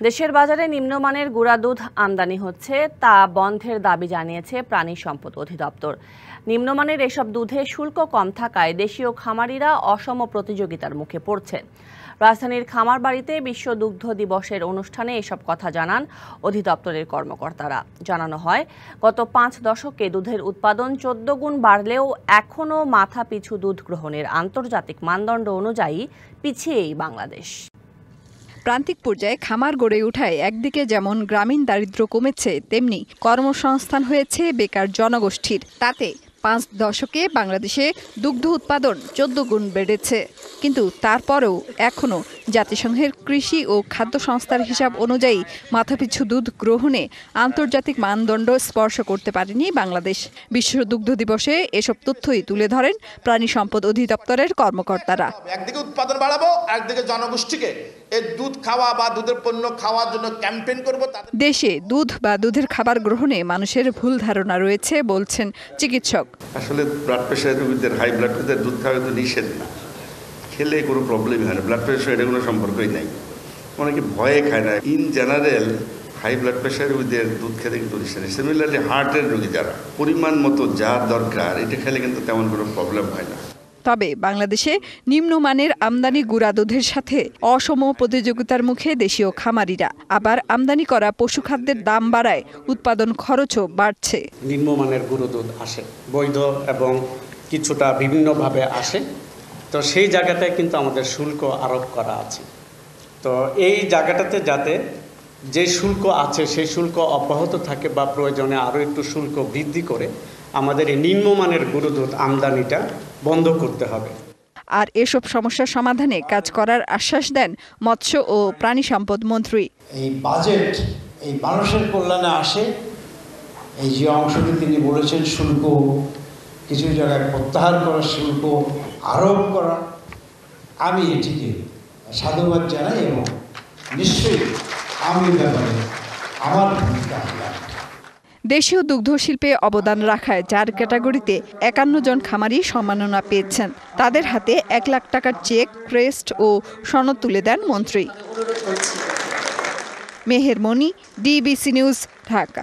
দেশের বাজারে নিম্নমানের গুঁড়া দুধ আমদানি হচ্ছে তা বন্ধের দাবি জানিয়েছে প্রাণী সম্পদ অধিদপ্তর। নিম্নমানের এসব দুধে শুল্ক কম থাকায় দেশীয় খামারিরা অসম প্রতিযোগিতার মুখে পড়ছেন। রাজধানীর খামারবাড়িতে বিশ্ব দুগ্ধ দিবসের অনুষ্ঠানে এসব কথা জানান অধিদপ্তরের কর্মকর্তারা। জানানো হয়, গত 5 দশকে দুধের উৎপাদন 14 গুণ বাড়লেও এখনও মাথাপিছু দুধ গ্রহণের আন্তর্জাতিক মানদণ্ড অনুযায়ী পিছিয়েই বাংলাদেশ। প্রান্তিক পর্যায়ে খামার গড়ে ওঠায় একদিকে যেমন গ্রামীণ দারিদ্র্য কমেছে, তেমনি কর্মসংস্থান হয়েছে বেকার জনগোষ্ঠীর। তাতে 5 দশকে বাংলাদেশে দুগ্ধ উৎপাদন 14 গুণ বেড়েছে। কিন্তু তারপরেও এখনও জাতিসংঘের কৃষি ও খাদ্য সংস্থার হিসাব অনুযায়ী মাথাপিছু দুধ গ্রহণে আন্তর্জাতিক মানদণ্ড স্পর্শ করতে পারেনি বাংলাদেশ। বিশ্ব দুগ্ধ দিবসে এসব তথ্যই তুলে ধরেন প্রাণী সম্পদ অধিদপ্তরের কর্মকর্তারা। একদিকে উৎপাদন বাড়াবো, একদিকে জনগোষ্ঠীকে এই দুধ খাওয়া বা দুধের পণ্য খাওয়ার জন্য ক্যাম্পেইন করব। দেশে দুধ বা দুধের খাবার গ্রহণে মানুষের ভুল ধারণা রয়েছে বলছেন চিকিৎসক। আসলে ব্লাড প্রেশার রোগীদের, হাই ব্লাড প্রেশার দুধ খাওয়া তো নিষেধ না, খেলে কোনো প্রবলেমই হয় না। ব্লাড প্রেশার এটা কোনো সম্পর্কই নাই, অনেকে ভয়ে খায় না। In general high blood pressure রোগীদের দুধ খেতে কিন্তু নিষেধ। সিমিলারলি হার্টের রোগী যারা পরিমাণ মতো যা দরকার এটা খেলে কিন্তু তেমন কোনো প্রবলেম হয় না। তবে বাংলাদেশে নিম্নমানের আমদানি গুঁড়া দুধের সাথে অসম প্রতিযোগিতার মুখে দেশীয় খামারিরা। আবার আমদানি করা পশু খাদ্যের দাম বাড়ায় উৎপাদন খরচও বাড়ছে। নিম্নমানের গুঁড়ো দুধ আসে, বৈধ এবং কিছুটা বিভিন্নভাবে আসে। তো সেই জায়গাটায় কিন্তু আমাদের শুল্ক আরোপ করা আছে। তো এই জায়গাটাতে যাতে যে শুল্ক আছে সেই শুল্ক অব্যাহত থাকে বা প্রয়োজনে আরও একটু শুল্ক বৃদ্ধি করে আমাদের এই নিম্নমানের গুঁড়ো দুধ আমদানিটা বন্ধ করতে হবে। আর এসব সমস্যার সমাধানে কাজ করার আশ্বাস দেন মৎস্য ও প্রাণী সম্পদ মন্ত্রী। এই বাজেট এই মানুষের কল্যাণে আসে। এই যে অংশটি তিনি বলেছেন শুল্ক কিছু জায়গায় প্রত্যাহার করা, শুল্ক আরোপ করা, আমি এটিকে সাধুবাদ জানাই এবং নিশ্চয়ই আমি ব্যাপারে আমার ভূমিকা। দেশীয় দুগ্ধ শিল্পে অবদান রাখায় 4 ক্যাটাগরিতে 51 জন খামারি সম্মাননা পেয়েছেন। তাদের হাতে 1 লাখ টাকার চেক, ক্রেস্ট ও সনদ তুলে দেন মন্ত্রী। মেহের মনি, ডিবিসি নিউজ, ঢাকা।